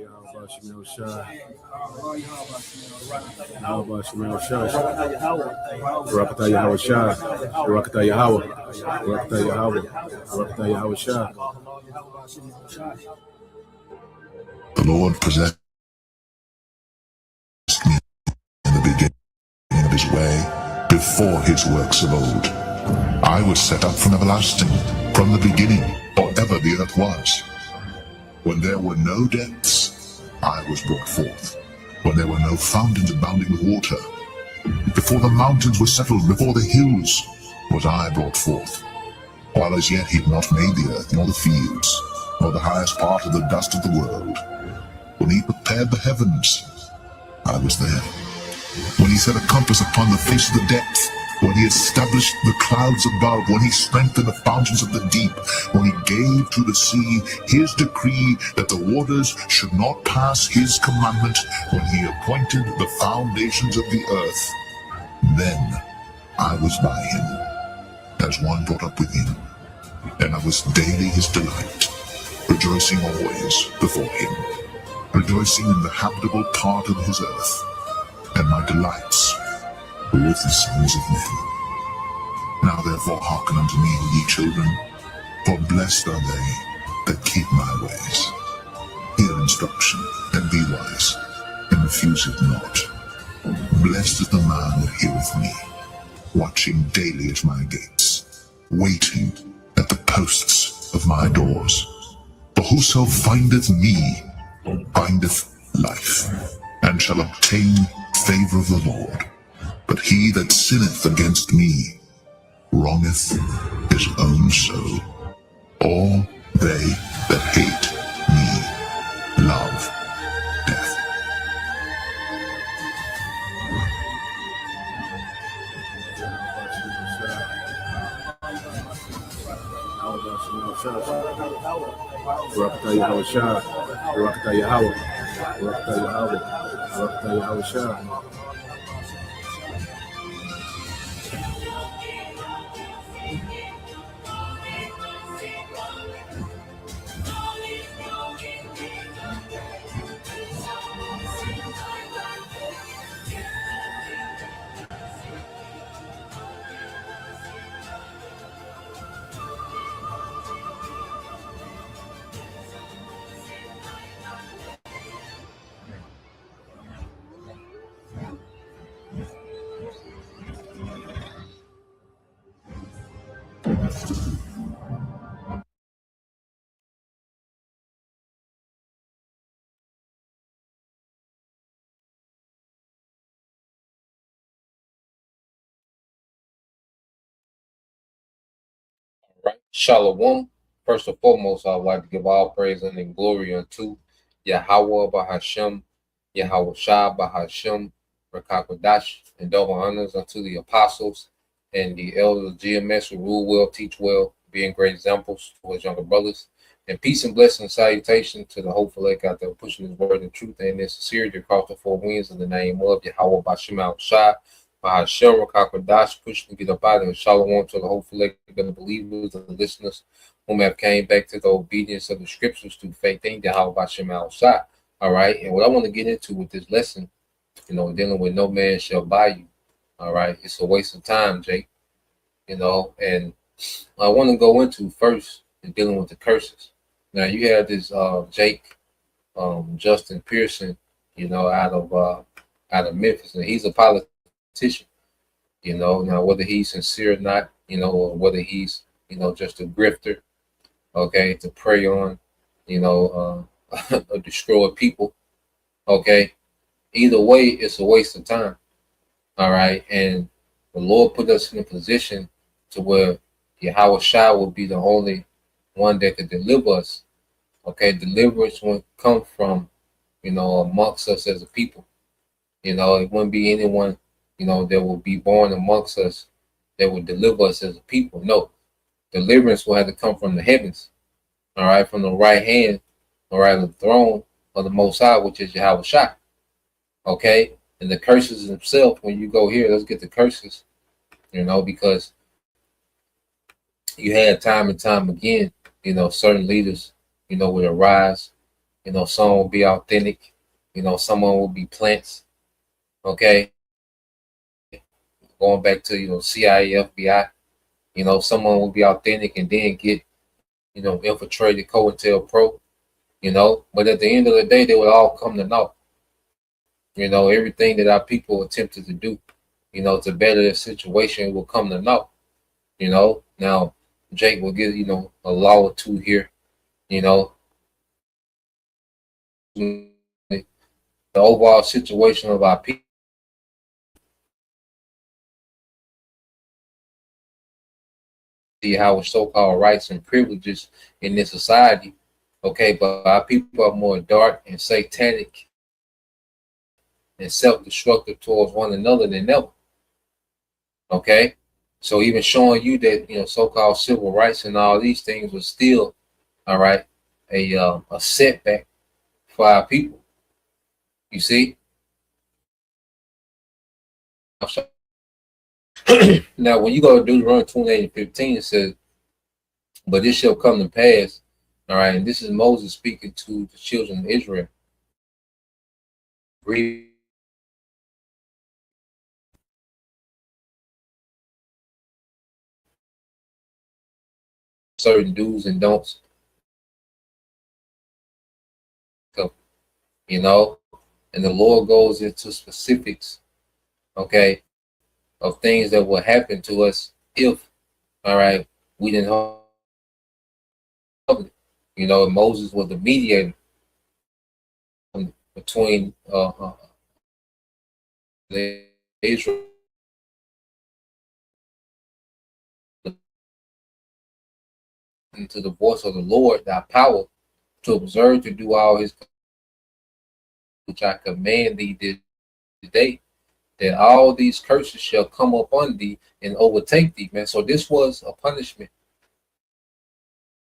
Yahweh Shemel Shai. Yahweh Shemel Shai. Barakatah Yahweh Shai. Barakatah Yahweh. Barakatah Yahweh. Barakatah Yahweh Shai. The Lord possessed me in the beginning of his way, before his works of old. I was set up from everlasting, from the beginning, or ever the earth was. When there were no depths, I was brought forth. When there were no fountains abounding with water, before the mountains were settled, before the hills, was I brought forth. While as yet he had not made the earth, nor the fields, nor the highest part of the dust of the world. When he prepared the heavens, I was there. When he set a compass upon the face of the depth, when he established the clouds above, when he strengthened the fountains of the deep, when he gave to the sea his decree that the waters should not pass his commandment, when he appointed the foundations of the earth, then I was by him, as one brought up with him, and I was daily his delight, rejoicing always before him, rejoicing in the habitable part of his earth, and my delights were with the sons of men. Now therefore hearken unto me, ye children, for blessed are they that keep my ways. Hear instruction, and be wise, and refuse it not. Blessed is the man that heareth me, watching daily at my gates, waiting at the posts of my doors. For whoso findeth me findeth life, and shall obtain favor of the Lord. But he that sinneth against me wrongeth his own soul. All they that hate me love death. Barakatah Yahweh Shai. Barakatah Yahweh. Barakatah Yahweh. Barakatah Yahweh Shai. Right. Shalom. First and foremost, I would like to give all praise and glory unto Yahweh Bahashem, Yahweh Shah Bahashem, Rakakwadash, and double honors unto the apostles and the elders of GMS who rule well, teach well, being great examples to his younger brothers. And peace and blessing and salutation to the hopeful lake out there pushing his word and truth and in sincerity across the four winds in the name of Yahweh Bahashem Shah. Bahashem Rakakwadash, pushing to get up out of here. Shalom to the hopeful lake of the believers and the listeners whom have came back to the obedience of the scriptures through faith in Yahweh Bahashem Shah. All right. And what I want to get into with this lesson, dealing with no man shall buy you. All right. It's a waste of time, Jake. And I want to go into first in dealing with the curses. Now you have this Jake Justin Pearson, out of Memphis, and he's a politician. Now whether he's sincere or not, or whether he's, just a grifter, okay, to prey on, destroy people, okay. Either way, it's a waste of time. All right. And the Lord put us in a position to where Yahweh Shah will be the only one that could deliver us. Okay. Deliverance won't come from, amongst us as a people. It wouldn't be anyone, that will be born amongst us that would deliver us as a people. No. Deliverance will have to come from the heavens. All right. From the right hand, all right, the throne of the Most High, which is Yahweh Shah. Okay. And the curses themselves, when you go here, let's get the curses, because you had time and time again, certain leaders, would arise, You know, some will be authentic. You know, someone will be plants. Okay, going back to CIA, FBI. You know, someone will be authentic and then get infiltrated COINTELPRO. You know, but at the end of the day, they will all come to naught. You know, everything that our people attempted to do, to better their situation will come to naught. You know, now Jake will get a law or two here. You know, the overall situation of our people. See how so-called rights and privileges in this society. Okay, but our people are more dark and satanic and self-destructive towards one another than ever. Okay, so even showing you that so-called civil rights and all these things was still all right a setback for our people. You see. Now, when you go to Deuteronomy 28:15, it says, "But this shall come to pass." All right, and this is Moses speaking to the children of Israel. Read certain do's and don'ts, and the Lord goes into specifics, okay, of things that will happen to us if, all right, we didn't hold it. Moses was the mediator between Israel into the voice of the Lord, thy power to observe to do all his, which I command thee this day, that all these curses shall come upon thee and overtake thee, man. So this was a punishment.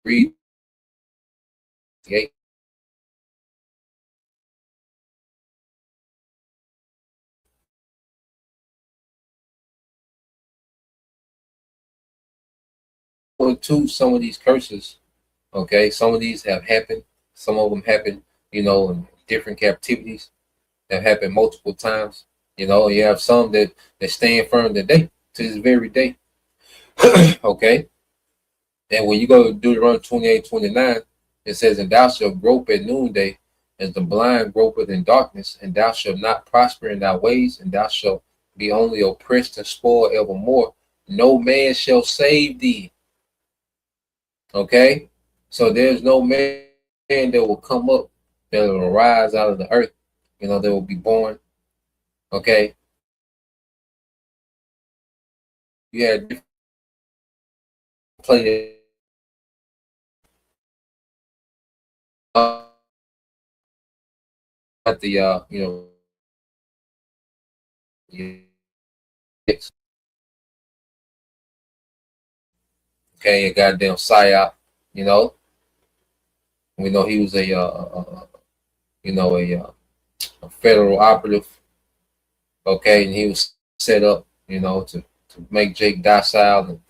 Read 8. To some of these curses, okay, some of these have happened. Some of them happen, in different captivities that happen multiple times. You have some that stand firm today, to this very day. Okay. And when you go to Deuteronomy 28:29, it says, "And thou shalt grope at noonday, as the blind gropeth in darkness, and thou shalt not prosper in thy ways, and thou shalt be only oppressed and spoiled evermore. No man shall save thee." Okay? So there's no man that will come up, that will arise out of the earth, that will be born. Okay? You had different play at the okay, a goddamn psyop, we know he was a federal operative, okay, and he was set up, to make Jake docile and,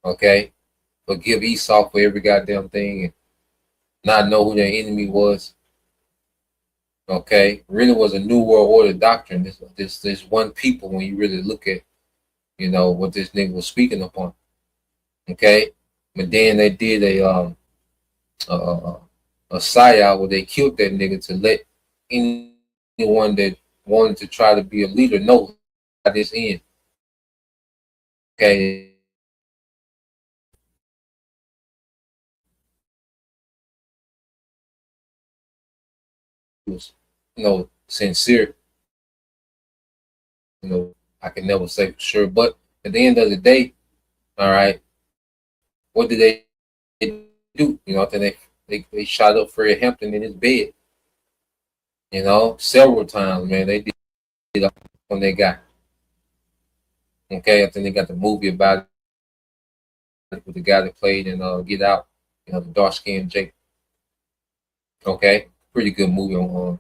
okay, forgive Esau for every goddamn thing and not know who their enemy was. Okay, really was a new world order doctrine. This one people when you really look at, what this nigga was speaking upon. Okay, but then they did a psyop where they killed that nigga to let anyone that wanted to try to be a leader know how this end. Okay. It was, sincere. I can never say for sure, but at the end of the day, all right, what did they do? I think they shot up Fred Hampton in his bed. Several times, man. They did it when they got. Okay, I think they got the movie about it with the guy that played in Get Out, the dark skinned Jake. Okay, pretty good movie on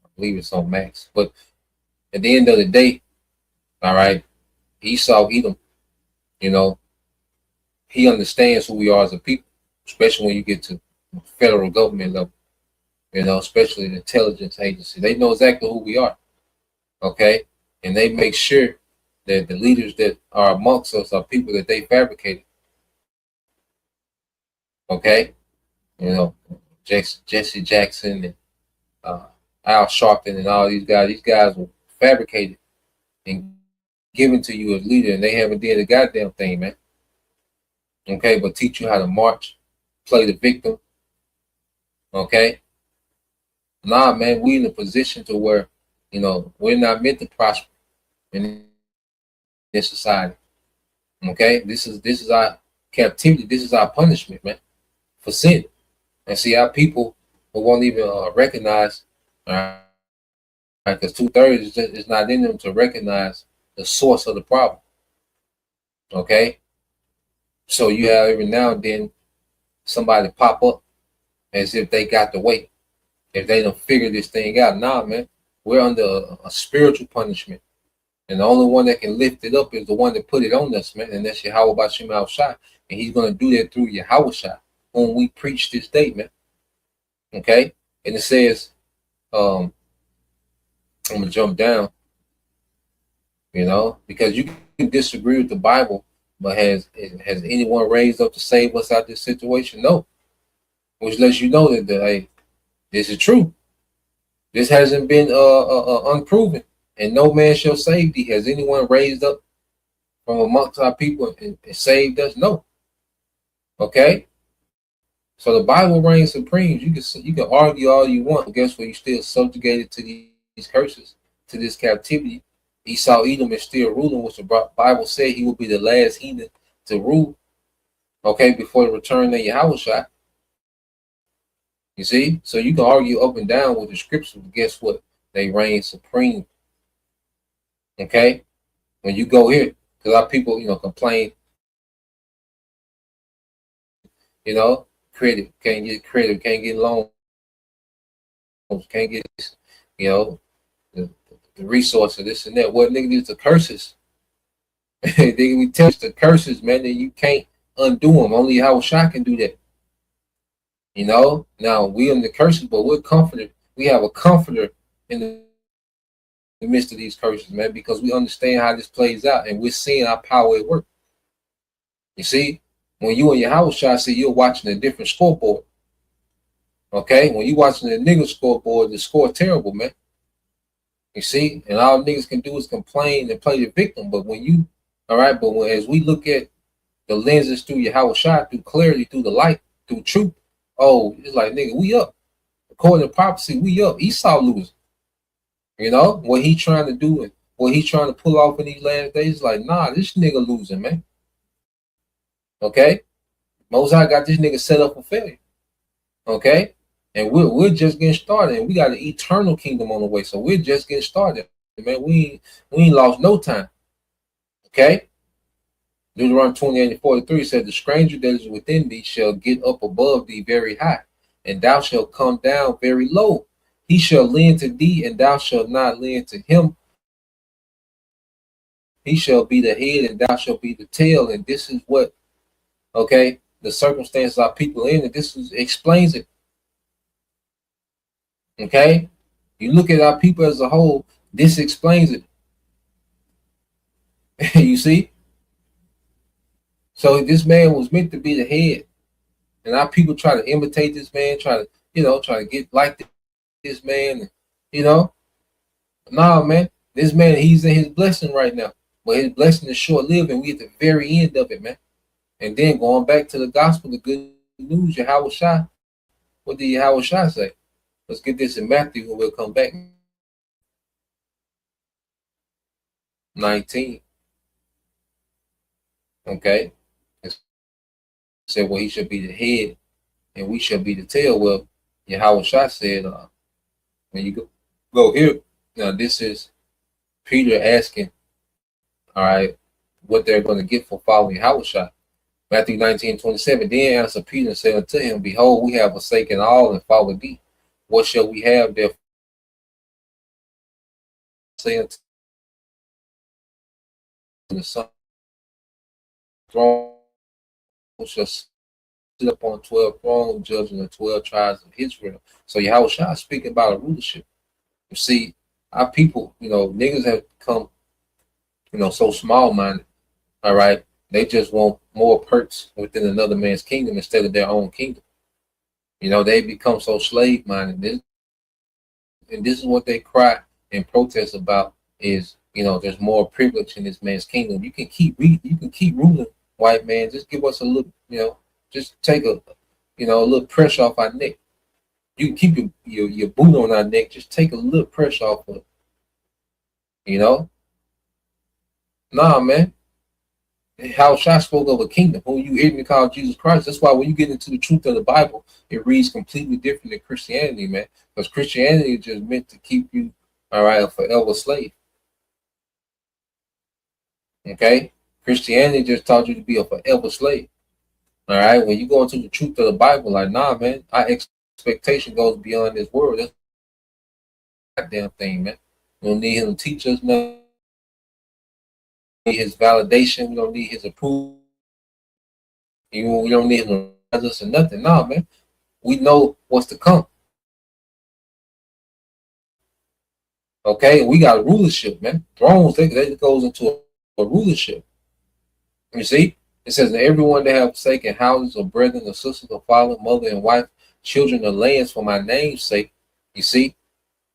I believe it's on Max. But at the end of the day, all right, Esau Edom, he understands who we are as a people, especially when you get to federal government level. especially the intelligence agency. They know exactly who we are, okay? And they make sure that the leaders that are amongst us are people that they fabricated, okay? Jesse Jackson and Al Sharpton and all these guys were fabricated and given to you as leader, and they haven't did a goddamn thing, man. Okay, but teach you how to march, play the victim. Okay, nah, man, we in a position to where we're not meant to prosper in this society. Okay, this is our captivity. This is our punishment, man, for sin. And see, our people who won't even recognize, because 2/3 is not in them to recognize the source of the problem. Okay, so you have every now and then somebody pop up as if they got the way, if they don't figure this thing out. Nah, man, we're under a spiritual punishment, and the only one that can lift it up is the one that put it on us, man, and that's Yahweh Bashim Al Shai, and He's gonna do that through Yahweh Shai, whom we preach this day, man. Okay, and it says, I'm gonna jump down, because you can disagree with the Bible, but has anyone raised up to save us out of this situation? No, which lets you know that hey, this is true. This hasn't been unproven, and no man shall save thee. Has anyone raised up from amongst our people and saved us? No. Okay. So the Bible reigns supreme. You can argue all you want, but guess what? You're still subjugated to these curses, to this captivity. Esau Edom is still ruling, which the Bible said he will be the last heathen to rule. Okay, before the return of Yahushua. You see, so you can argue up and down with the scriptures, but guess what? They reign supreme. Okay, when you go here, because our people, complain, credit, can't get loans, can't get, the resources, this and that. What nigga, these the curses. We tell you the curses, man, that you can't undo them. Only Yahushua can do that. Now we in the curses, but we're comforted. We have a comforter in the midst of these curses, man, because we understand how this plays out, and we're seeing our power at work. You see, when you and your house shot, see, you're watching a different scoreboard. Okay, when you watching the nigga scoreboard, the score terrible, man. You see, and all niggas can do is complain and play the victim. But as we look at the lenses through your house shot, through clarity, through the light, through truth, oh, it's like, nigga, we up. According to prophecy, we up. Esau losing. What he trying to do and what he trying to pull off in these last days, like, nah, this nigga losing, man. Okay? Mosai got this nigga set up for failure. Okay? And we're just getting started, and we got an eternal kingdom on the way. So we're just getting started. Man, we ain't lost no time. Okay? Deuteronomy 28:43 said, the stranger that is within thee shall get up above thee very high, and thou shalt come down very low. He shall lend to thee, and thou shalt not lend to him. He shall be the head, and thou shalt be the tail. And this is what, the circumstances our people in, and this explains it. Okay? You look at our people as a whole, this explains it. You see? So this man was meant to be the head, and our people try to imitate this man, try to get like this man, Nah, man, this man, he's in his blessing right now, but his blessing is short-lived, and we at the very end of it, man. And then going back to the gospel, the good news, Yahweh Shai. What did Yahweh Shai say? Let's get this in Matthew, and we'll come back. 19. Okay. It said, well, he should be the head, and we shall be the tail. Well, Yahweh Shai said, when you go here, now this is Peter asking, all right, what they're going to get for following Yahweh Shai. Matthew 19:27. Then answered Peter and said unto him, behold, we have forsaken all and followed thee. What shall we have therefore? Say unto the Son, throne shall sit up on 12 thrones, judging the 12 tribes of Israel. So Yahushua is speaking about a rulership. You see, our people, niggas have become, so small-minded, all right? They just want more perks within another man's kingdom instead of their own kingdom. They become so slave-minded. And this is what they cry and protest about is, there's more privilege in this man's kingdom. You can keep ruling, white man. Just give us a little, just take a little pressure off our neck. You can keep your boot on our neck. Just take a little pressure off of it. Nah, man. How Shah spoke of a kingdom who you ignorantly call Jesus Christ. That's why when you get into the truth of the Bible, it reads completely different than Christianity, man. Because Christianity is just meant to keep you, all right, a forever slave. Okay? Christianity just taught you to be a forever slave. All right? When you go into the truth of the Bible, like, nah, man, our expectation goes beyond this world. That's a goddamn thing, man. We don't need him to teach us nothing. Need his validation. We don't need his approval. We don't need him to advise us or nothing. No, man. We know what's to come. Okay, we got a rulership, man. Thrones, that goes into a rulership. You see, it says that everyone that have forsaken houses or brethren or sisters or father, mother, and wife, children or lands for my name's sake. You see,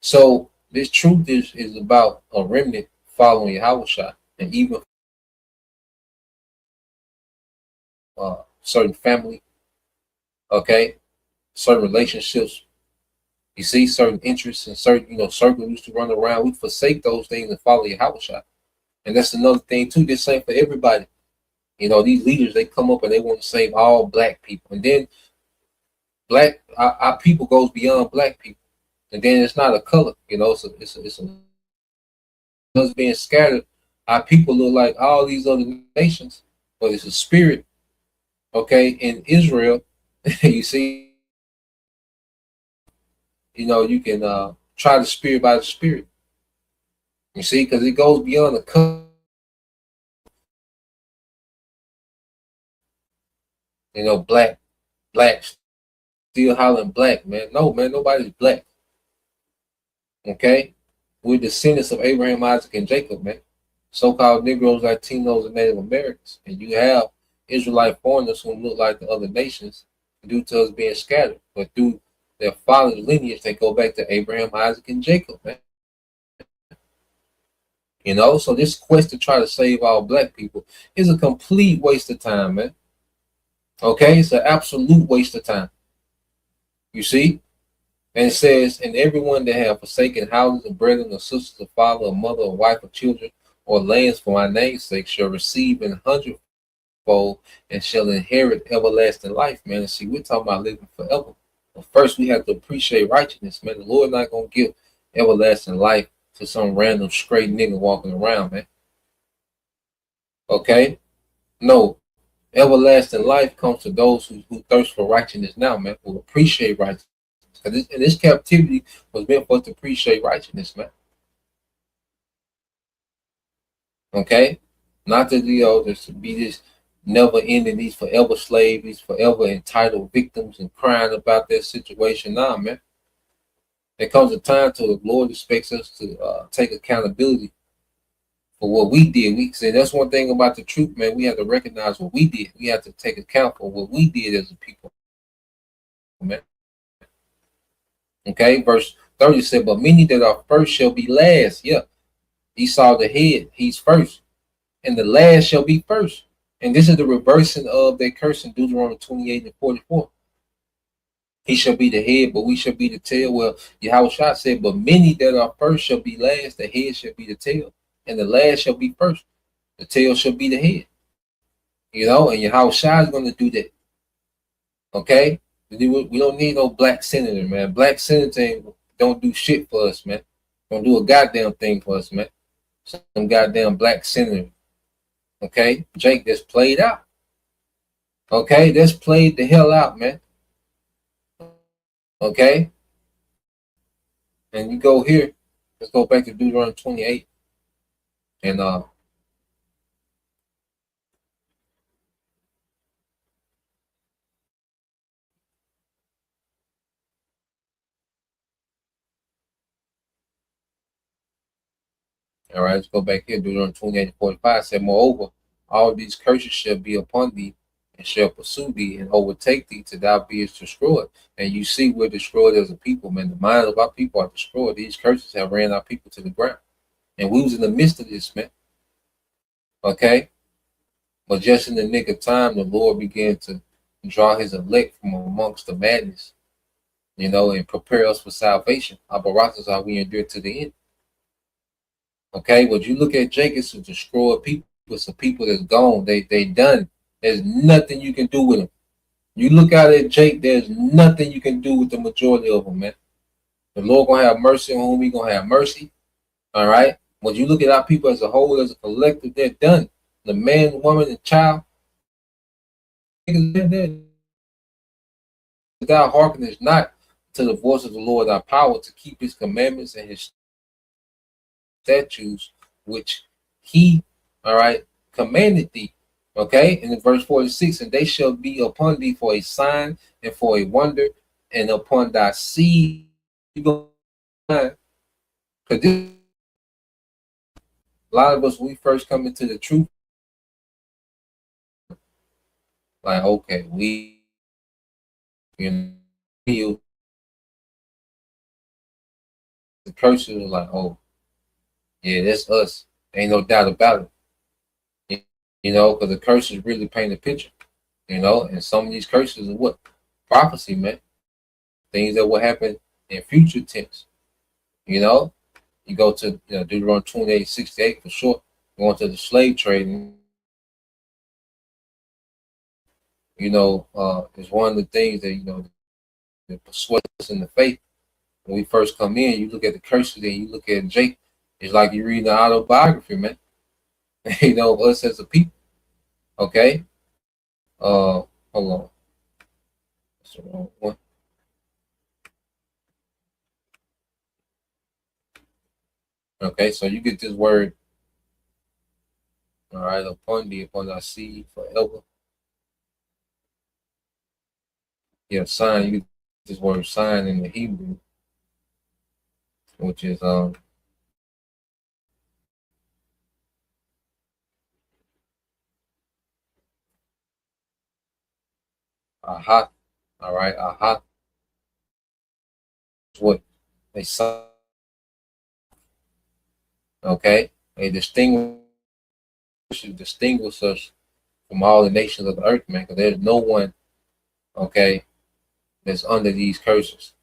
so this truth is about a remnant following Yahushua, and even certain family, okay, certain relationships. You see, certain interests and certain, circles used to run around. We forsake those things and follow Yahushua. And that's another thing too. This ain't for everybody. These leaders, they come up and they want to save all black people. And then our people goes beyond black people. And then it's not a color, it's us being scattered. Our people look like all these other nations, but it's a spirit, okay, in Israel. You see, you can try the spirit by the spirit. You see, because it goes beyond the color. Black, still hollering black, man. No, man, nobody's black. Okay? We're descendants of Abraham, Isaac, and Jacob, man. So-called Negroes, Latinos, and Native Americans. And you have Israelite foreigners who look like the other nations due to us being scattered. But through their father's lineage, they go back to Abraham, Isaac, and Jacob, man. So this quest to try to save all black people is a complete waste of time, man. Okay? It's an absolute waste of time. You see? And it says, and everyone that have forsaken houses or brethren or sisters or father or mother or wife or children or lands for my name's sake shall receive an hundredfold and shall inherit everlasting life, man. And see, we're talking about living forever. But first, we have to appreciate righteousness, man. The Lord not going to give everlasting life to some random straight nigga walking around, man. Okay? No. Everlasting life comes to those who thirst for righteousness now, man, who appreciate righteousness. And this captivity was meant for us to appreciate righteousness, man. Okay? Not that, just to be this never ending, these forever slaves, these forever entitled victims and crying about their situation. Nah, man. There comes a time to the Lord expects us to take accountability for what we did. We say that's one thing about the truth, man. We have to recognize what we did. We have to take account for what we did as a people, man. Okay, verse 30 said, but many that are first shall be last. Yeah, Esau the head, he's first, and the last shall be first. And this is the reversing of their curse in Deuteronomy 28 and 44. He shall be the head, but we shall be the tail. Well, Yahushua said, but many that are first shall be last, the head shall be the tail, and the last shall be first. The tail shall be the head. And Yahushua is going to do that. Okay? We don't need no black senator, man. Black senator don't do shit for us, man. Don't do a goddamn thing for us, man. Some goddamn black senator. Okay? Jake, that's played out. Okay? That's played the hell out, man. Okay? And you go here. Let's go back to Deuteronomy 28. And All right, let's go back here. Deuteronomy 28:45 said, moreover, all these curses shall be upon thee, and shall pursue thee, and overtake thee, till thou beest destroyed. And you see, we're destroyed as a people, man. The minds of our people are destroyed. These curses have ran our people to the ground. And we was in the midst of this, man. Okay? But just in the nick of time, the Lord began to draw his elect from amongst the madness, and prepare us for salvation. Our baratas are we endure to the end. Okay, but you look at Jacob to destroy people. It's a people that's gone. They done. There's nothing you can do with them. You look out at Jake, there's nothing you can do with the majority of them, man. The Lord gonna have mercy on whom he gonna have mercy. All right. When you look at our people as a whole, as a collective, they're done. The man, woman, and child, thou hearkenest not to the voice of the Lord thy power to keep his commandments and his statutes, which he, all right, commanded thee. Okay, and in verse 46, and they shall be upon thee for a sign and for a wonder, and upon thy seed. Because a lot of us, when we first come into the truth, like, okay, we, the curses are like, oh, yeah, that's us. Ain't no doubt about it. Because the curses really paint a picture, and some of these curses are what? Prophecy, man. Things that will happen in future tense. You go to Deuteronomy 28:68 for sure. Going to the slave trade, is one of the things that, that persuades us in the faith. When we first come in, you look at the curses and you look at Jake, it's like you read the autobiography, man. Us as a people. Okay. Hold on. That's the wrong one. Okay, so you get this word, all right, upon thy seed forever. Yeah, sign, you get this word sign in the Hebrew, which is aha. All right, aha. What they sign. Okay, they distinguish us from all the nations of the earth, man, because there's no one, okay, that's under these curses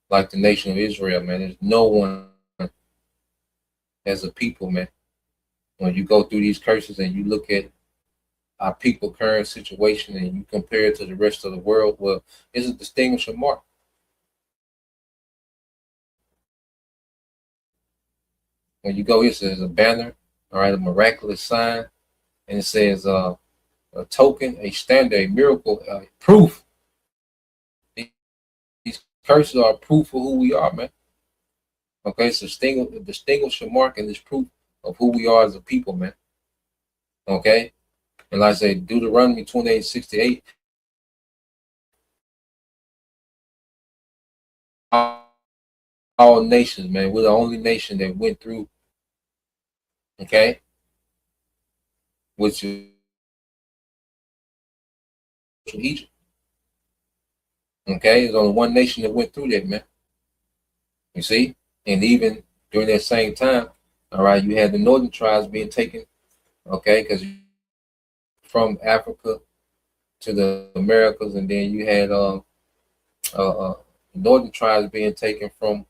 like the nation of Israel, man. There's no one as a people, man. When you go through these curses and you look at our people current situation and you compare it to the rest of the world, well, it's a distinguishing mark. When you go here, it says a banner, all right, a miraculous sign, and it says a token, a standard, a miracle, proof. These curses are proof of who we are, man. Okay, it's a distinguishing mark and this proof of who we are as a people, man. Okay, and like I say, Deuteronomy 28:68. All nations, man. We're the only nation that went through, okay, which is Egypt. Okay, there's only one nation that went through that, man. You see? And even during that same time, all right, you had the northern tribes being taken, okay, because from Africa to the Americas, and then you had northern tribes being taken from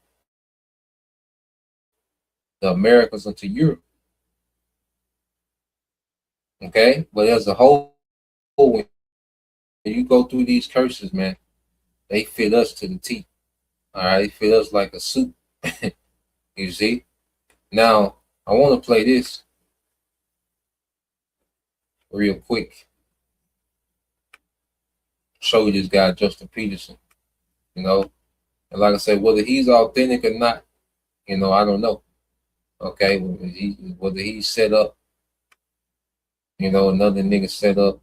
the Americas into Europe. Okay, but as a whole, when you go through these curses, man, they fit us to the T. All right, they fit us like a suit. You see? Now, I want to play this real quick. Show you this guy, Justin Peterson. And like I said, whether he's authentic or not, I don't know. Okay, whether he's set up, another nigga set up.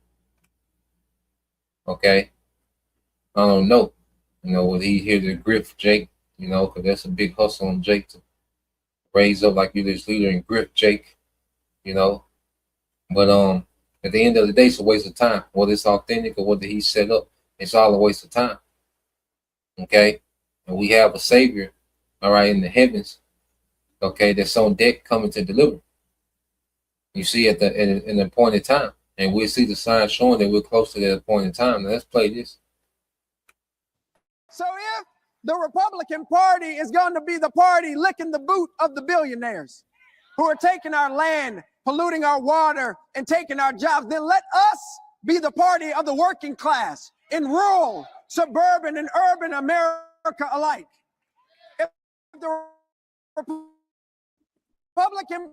Okay, I don't know. Whether he's here to grift Jake, because that's a big hustle on Jake to raise up like you this leader and grip Jake, you know. But at the end of the day, it's a waste of time. Whether it's authentic or whether he's set up, it's all a waste of time. Okay? And we have a savior, all right, in the heavens, okay, that's on deck coming to deliver. You see at the appointed time. And we'll see the sign showing that we're close to that appointed time. Now let's play this. So if the Republican Party is going to be the party licking the boot of the billionaires who are taking our land, polluting our water, and taking our jobs, then let us be the party of the working class in rural, suburban, and urban America alike. If the Republican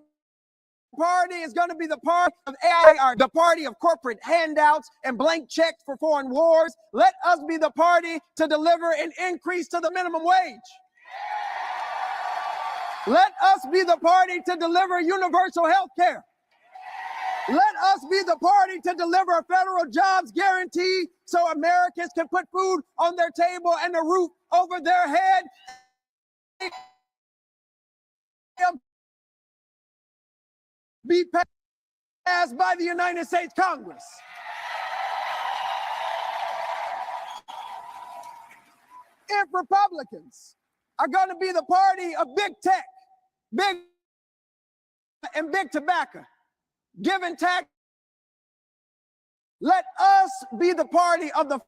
Party is going to be the party of AIR, the party of corporate handouts and blank checks for foreign wars, let us be the party to deliver an increase to the minimum wage. Let us be the party to deliver universal health care. Let us be the party to deliver a federal jobs guarantee so Americans can put food on their table and a roof over their head. Be passed by the United States Congress. If Republicans are going to be the party of big tech, big and big tobacco, giving tax, let us be the party of the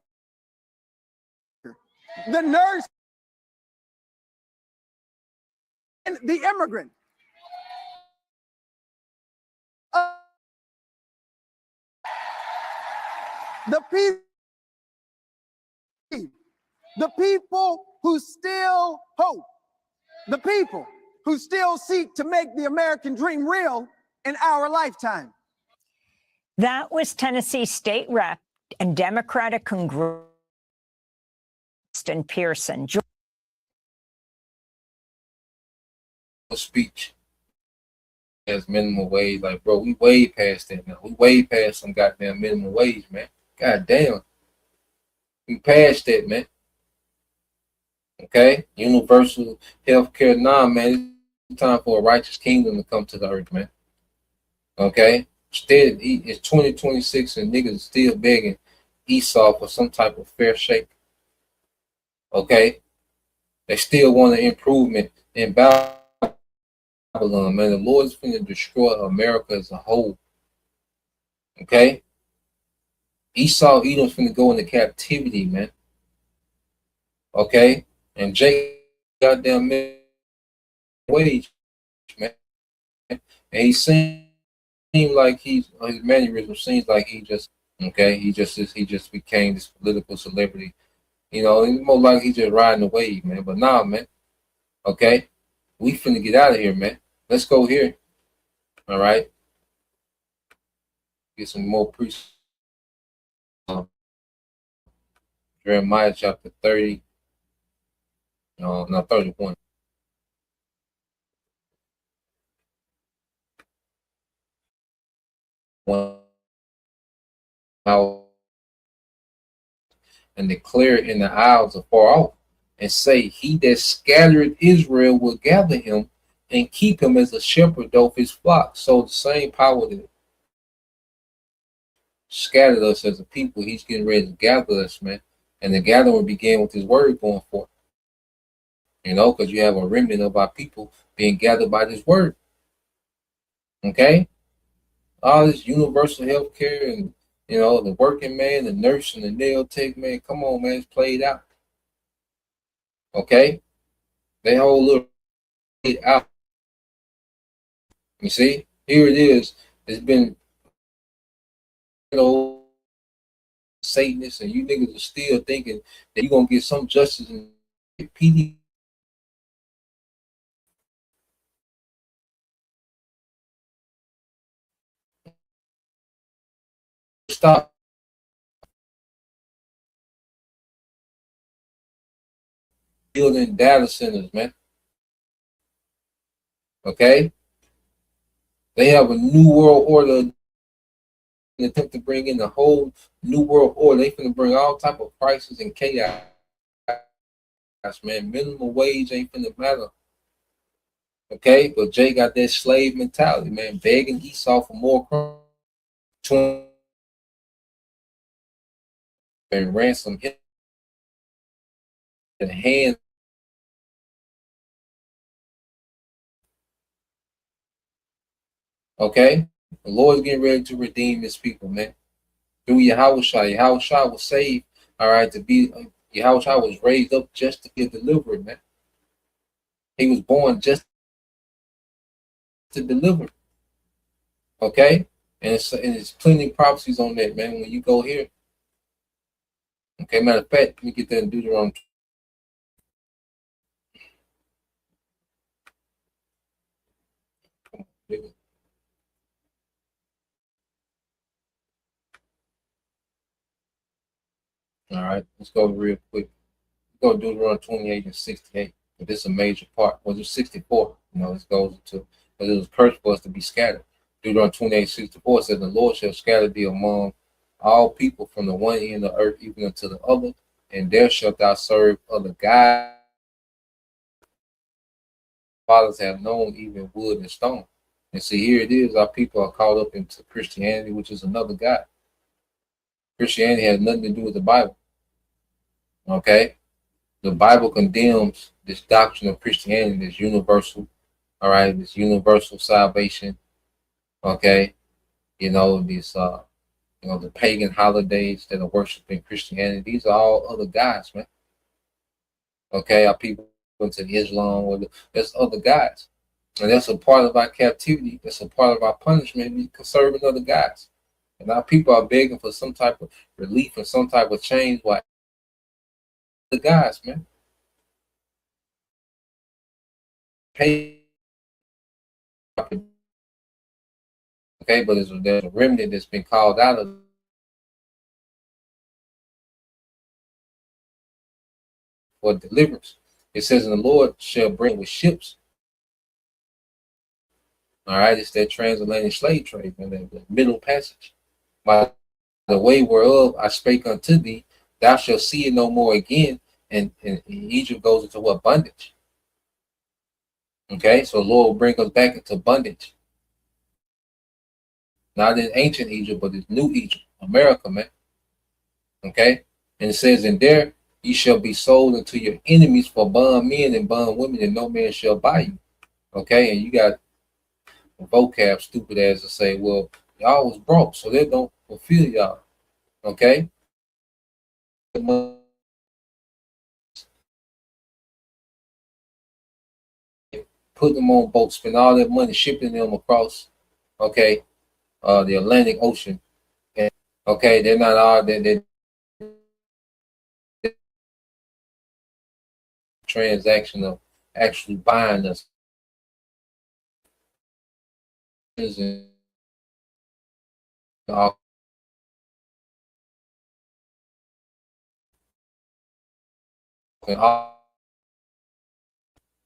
nurse and the immigrant. The people who still hope, the people who still seek to make the American dream real in our lifetime. That was Tennessee State Rep and Democratic Congressman Pearson. Speech as minimum wage, like, bro, we way past that now. We way past some goddamn minimum wage, man. God damn. We passed that, man. Okay? Universal health care. Nah, man. It's time for a righteous kingdom to come to the earth, man. Okay? Instead, it's 2026 and niggas still begging Esau for some type of fair shake. Okay? They still want an improvement in Babylon, man. The Lord's finna destroy America as a whole. Okay? Esau, Edom's finna go into captivity, man. Okay? And Jake goddamn wage, man. And he seemed like his mannerism seems like he just, okay, he just became this political celebrity. You know, and more like he's just riding the wave, man. But nah, man. Okay? We finna get out of here, man. Let's go here. All right? Get some more priests. Jeremiah chapter 30. No, 31. And declare in the isles afar off, and say, he that scattered Israel will gather him and keep him as a shepherd doth his flock. So the same power that scattered us as a people, he's getting ready to gather us, man. And the gathering began with his word going forth. You know, because you have a remnant of our people being gathered by this word. Okay? All this universal health care and, you know, the working man, the nurse, and the nail tech, man. Come on, man. It's played out. Okay? They whole little it out. You see? Here it is. It's been, you know, Satanists, and you niggas are still thinking that you're going to get some justice in PD. Stop building data centers, man. Okay? They have a new world order, an attempt to bring in the whole new world order. They finna bring all type of crisis and chaos, man. Minimum wage ain't finna matter. Okay, but Jay got that slave mentality, man, begging Esau for more crumbs and ransom him in the hands. Okay, the Lord's getting ready to redeem his people, man. Through Yahushua. Yahushua was saved, all right, to be, Yahushua was raised up just to be a deliverer, man. He was born just to deliver. Okay? And it's plenty of prophecies on that, man. When you go here. Okay, matter of fact, let me get that in Deuteronomy. All right, let's go real quick. Go to Deuteronomy 28 and 68. But this is a major part. Well, it's 64. You know, this goes into, because it was cursed for us to be scattered. Deuteronomy 28, 64 says, the Lord shall scatter thee among all people from the one end of the earth even unto the other, and there shalt thou serve other gods. Fathers have known even wood and stone. And see, here it is, our people are caught up into Christianity, which is another God. Christianity has nothing to do with the Bible. Okay? The Bible condemns this doctrine of Christianity, this universal, all right, this universal salvation. Okay? You know, this the pagan holidays that are worshiping Christianity. These are all other gods, man. Okay, our people into Islam, or there's other gods. And that's a part of our captivity. That's a part of our punishment. We serving other gods. And our people are begging for some type of relief and some type of change. Why? The gods, man. Okay, but there's a remnant that's been called out of for deliverance. It says, and the Lord shall bring with ships. All right, it's that transatlantic slave trade, man, the middle passage. By the way whereof I spake unto thee, thou shalt see it no more again. And Egypt goes into what? Bondage. Okay, so the Lord will bring us back into bondage. Not in ancient Egypt, but it's new Egypt, America, man. Okay, and it says, and there ye shall be sold unto your enemies for bond men and bond women, and no man shall buy you. Okay, and you got vocab stupid as to say, well, y'all was broke, so they don't fulfill y'all. Okay, put them on boats, spend all that money shipping them across, okay, the Atlantic Ocean. And, okay, they're not all they're transaction of actually buying us.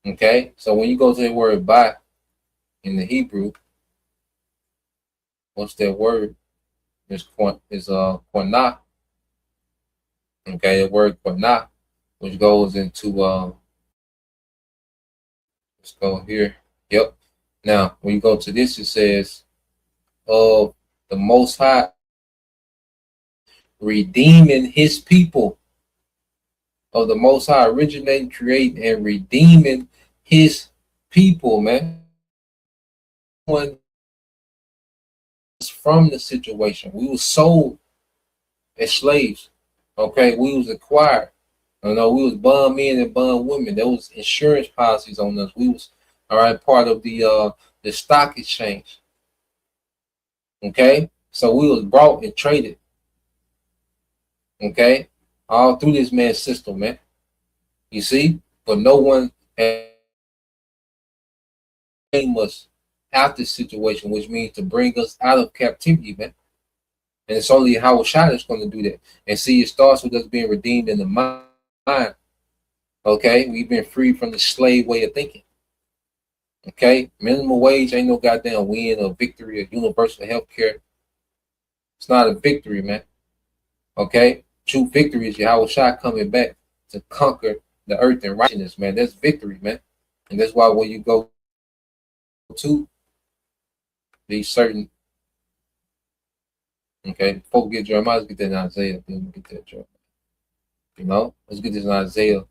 Okay, so when you go to the word buy in the Hebrew, what's that word? Is quanah. Okay, the word quanah, which goes into let's go here. Yep. Now, when you go to this, it says of the Most High redeeming his people. Of the Most High originating, creating, and redeeming his people, man. One from the situation. We were sold as slaves. Okay, we was acquired. You know, we was bond men and bond women. There was insurance policies on us. We was part of the stock exchange. Okay, so we was brought and traded. Okay, all through this man's system, man. You see, but no one came us out this situation, which means to bring us out of captivity, man. And it's only Yahushua that's going to do that. And see, it starts with us being redeemed in the mind. Okay, we've been freed from the slave way of thinking. Okay, minimum wage ain't no goddamn win or victory or universal health care. It's not a victory, man. Okay, true victory is Yahushua coming back to conquer the earth and righteousness, man. That's victory, man. And that's why when you go 2, these certain, okay, before we get Jeremiah, let's get that in Isaiah. Then we get that Jeremiah. You know, let's get this in Isaiah.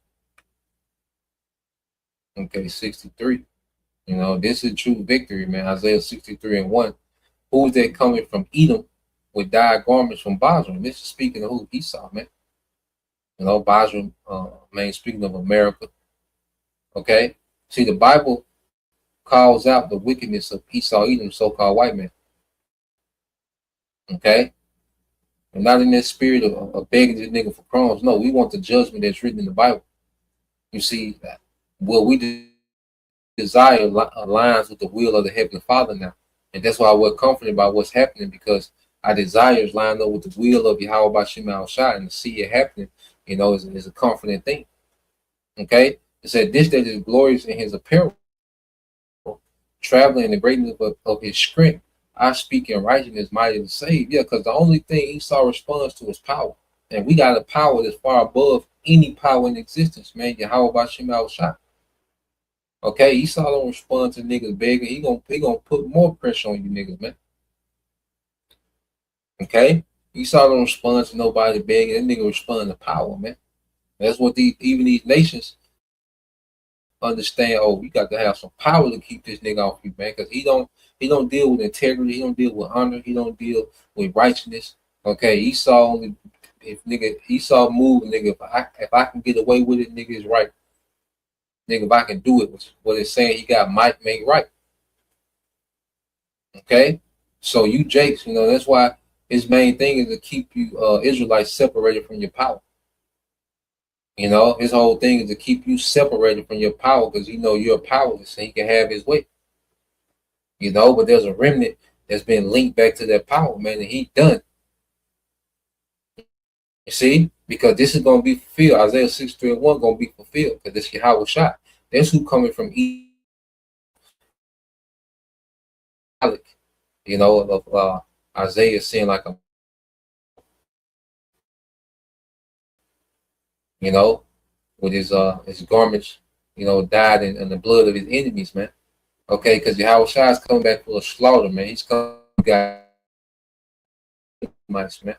Okay, 63. You know, this is true victory, man. Isaiah 63:1. Who is that coming from Edom with dyed garments from Basra? This is speaking of who? Esau, man. You know, Basra, man, speaking of America. Okay. See, the Bible calls out the wickedness of Esau, Edom, so-called white man. Okay. And not in that spirit of begging this nigga for crumbs. No, we want the judgment that's written in the Bible. You see, what we desire aligns with the will of the Heavenly Father now. And that's why we're comforted by what's happening, because our desires line up with the will of Yahweh Bashim Al-Shai, and to see it happening, you know, is a comforting thing. Okay? It said, this that is glorious in his apparel, traveling in the greatness of his strength. I speak in righteousness, mighty to save. Yeah, because the only thing Esau responds to is power. And we got a power that's far above any power in existence, man. Yahweh Bashim Al-Shai. Okay, Esau don't respond to niggas begging. He gonna put more pressure on you niggas, man. Okay, Esau don't respond to nobody begging. That nigga respond to power, man. That's what even these nations understand. Oh, we got to have some power to keep this nigga off you, man, because he don't deal with integrity. He don't deal with honor. He don't deal with righteousness. Okay, Esau only Esau move, nigga. If I can get away with it, nigga, is right. Nigga, if I can do it, what it's saying, he got might make right. Okay, so you Jakes, you know, that's why his main thing is to keep you Israelites separated from your power. You know, his whole thing is to keep you separated from your power, because you know you're powerless and he can have his way. You know, but there's a remnant that's been linked back to that power, man, and he done. You see, because this is going to be fulfilled. Isaiah 63:1 going to be fulfilled, because this Yahweh shot. That's who coming from Egypt. You know, of Isaiah seeing like a, you know, with his garments, you know, dyed in the blood of his enemies, man. Okay, because Yahweh Shai is coming back for a slaughter, man. He's coming back, man.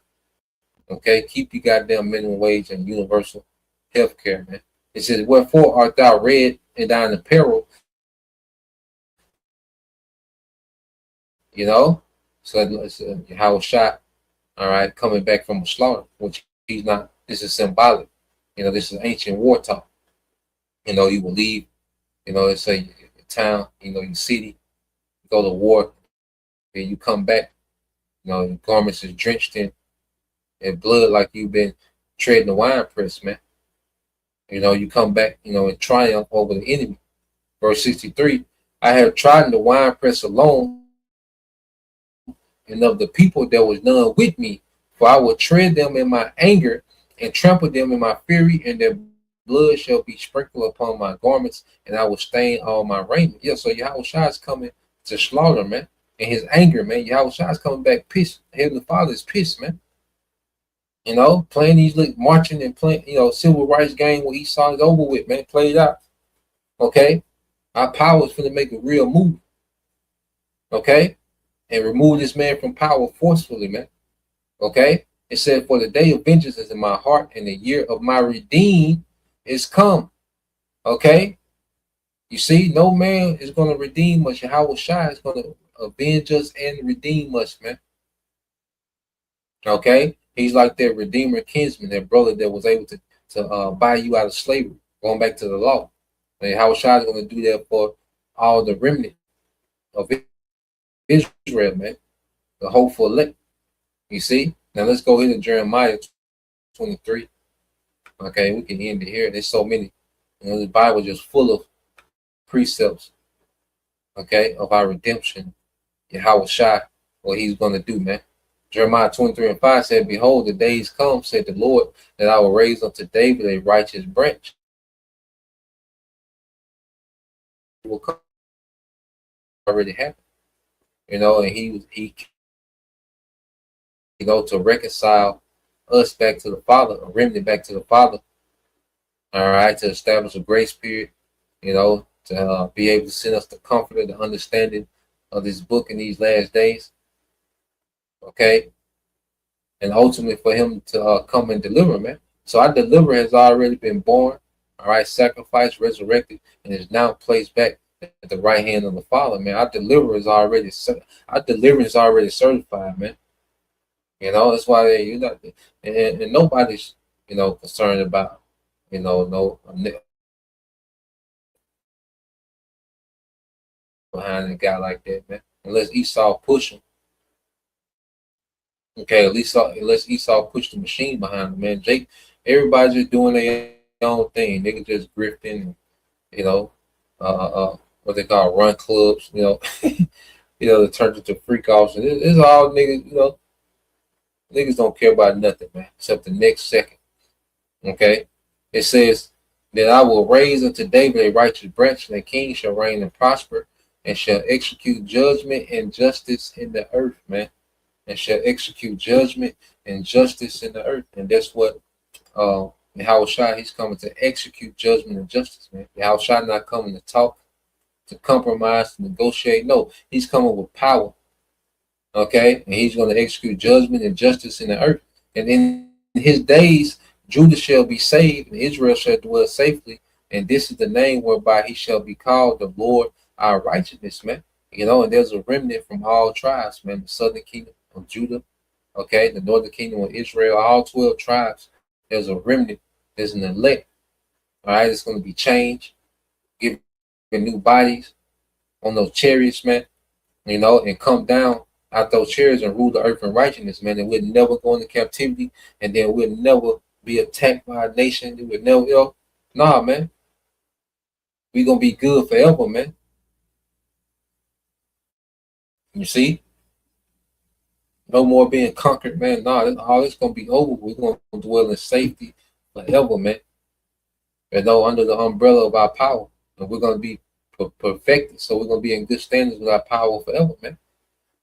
Okay, keep your goddamn minimum wage and universal health care, man. It says, wherefore art thou red and thine apparel? You know, so it's Yahweh Shai, all right, coming back from a slaughter, which he's not. This is symbolic. You know, this is ancient war talk. You know, you will leave, you know, let's say your town, you know, your city, go to war, and you come back, you know, your garments is drenched in blood like you've been treading the wine press, man. You know, you come back, you know, in triumph over the enemy. Verse 63, I have trodden the wine press alone, and of the people there was none with me, for I will tread them in my anger and trample them in my fury, and their blood shall be sprinkled upon my garments, and I will stain all my raiment. Yeah, so Yahweh Shai is coming to slaughter, man. And his anger, man. Yahweh Shai is coming back pissed. Heavenly Father is pissed, man. You know, playing these marching and playing, you know, civil rights game where Esau is over with, man. Play it out. Okay? Our power is going to make a real move. Okay? And remove this man from power forcefully, man. Okay? It said, for the day of vengeance is in my heart, and the year of my redeem is come. Okay? You see, no man is going to redeem us. Yahweh Shai is going to avenge us and redeem us, man. Okay? He's like that redeemer kinsman, that brother that was able to buy you out of slavery, going back to the law. And Yahweh Shai is going to do that for all the remnant of Israel, man. The hopeful elect. You see? Now let's go into Jeremiah 23. Okay, we can end it here. There's so many. You know, the Bible is just full of precepts, okay, of our redemption. Yahweh Shai, what he's going to do, man. Jeremiah 23:5 said, behold, the days come, said the Lord, that I will raise unto David a righteous branch. It will come. Already happened. You know, and he you know, to reconcile us back to the Father, a remnant back to the Father. All right, to establish a grace period, you know, to be able to send us the comfort and the understanding of this book in these last days. Okay. And ultimately for him to come and deliver, man. So our deliverer has already been born, all right, sacrificed, resurrected, and is now placed back at the right hand of the Father, man. Our deliverer is already certified, man. You know, that's why you're not, and nobody's, you know, concerned about, you know, behind a guy like that, man. Unless Esau push him. Okay, unless Esau push the machine behind him, man. Everybody's just doing their own thing. Niggas just grifting, and, you know, what they call run clubs, you know, you know, that turns into freak offs, and it's all niggas, you know. Niggas don't care about nothing, man, except the next second. Okay, it says that I will raise unto David a righteous branch, and the king shall reign and prosper, and shall execute judgment and justice in the earth, man. And shall execute judgment and justice in the earth. And that's what Yahushua, he's coming to execute judgment and justice, man. Yahushua not coming to talk, to compromise, to negotiate. No, he's coming with power. Okay, and he's going to execute judgment and justice in the earth. And in his days, Judah shall be saved, and Israel shall dwell safely. And this is the name whereby he shall be called the Lord our righteousness, man. You know, and there's a remnant from all tribes, man. The southern kingdom of Judah, okay, the northern kingdom of Israel, all 12 tribes. There's a remnant. There's an elect. All right, it's going to be changed, given new bodies on those chariots, man. You know, and come down out those chariots and rule the earth in righteousness, man. And we'll never go into captivity, and then we'll never be attacked by a nation. It would never, you know, nah, man. We're gonna be good forever, man. You see? No more being conquered, man. Nah, all this gonna be over. We're gonna dwell in safety forever, man. And though under the umbrella of our power, and we're gonna be perfected. So we're gonna be in good standards with our power forever, man.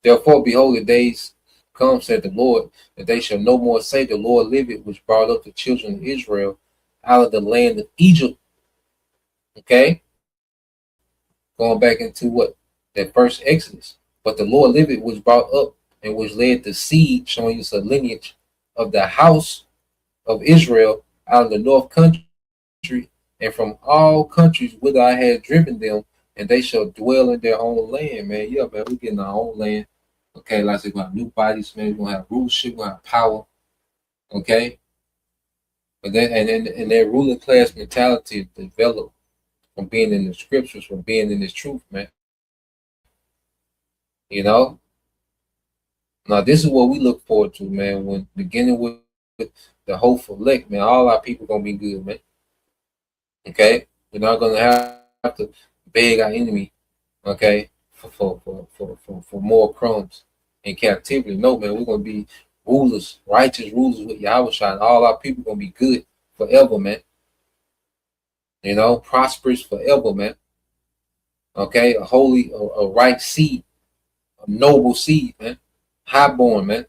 Therefore, behold, the days come, said the Lord, that they shall no more say, the Lord liveth, which brought up the children of Israel out of the land of Egypt. Okay, going back into what that first Exodus. But the Lord liveth, which brought up and which led the seed, showing you a lineage of the house of Israel out of the north country and from all countries whither I had driven them, and they shall dwell in their own land, man. Yeah, man, we're getting our own land. Okay, like I said, we're gonna have new bodies, man. We're gonna have rulership, we're gonna have power. Okay. But then and their ruling class mentality developed from being in the scriptures, from being in this truth, man. You know? Now this is what we look forward to, man. When beginning with the hopeful elect, man, all our people gonna be good, man. Okay? We're not gonna have to beg our enemy, okay, for more crumbs in captivity. No, man, we're gonna be rulers, righteous rulers with Yahushua, and all our people gonna be good forever, man. You know, prosperous forever, man. Okay, a holy, a right seed, a noble seed, man, highborn, man.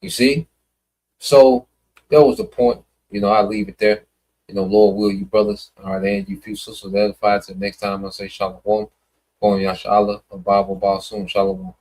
You see? So that was the point. You know, I leave it there. You know, Lord will, you brothers, all right, and you few sisters edified. Till next time, I'll say shalom. Going Yashala, a Bible, Shalom.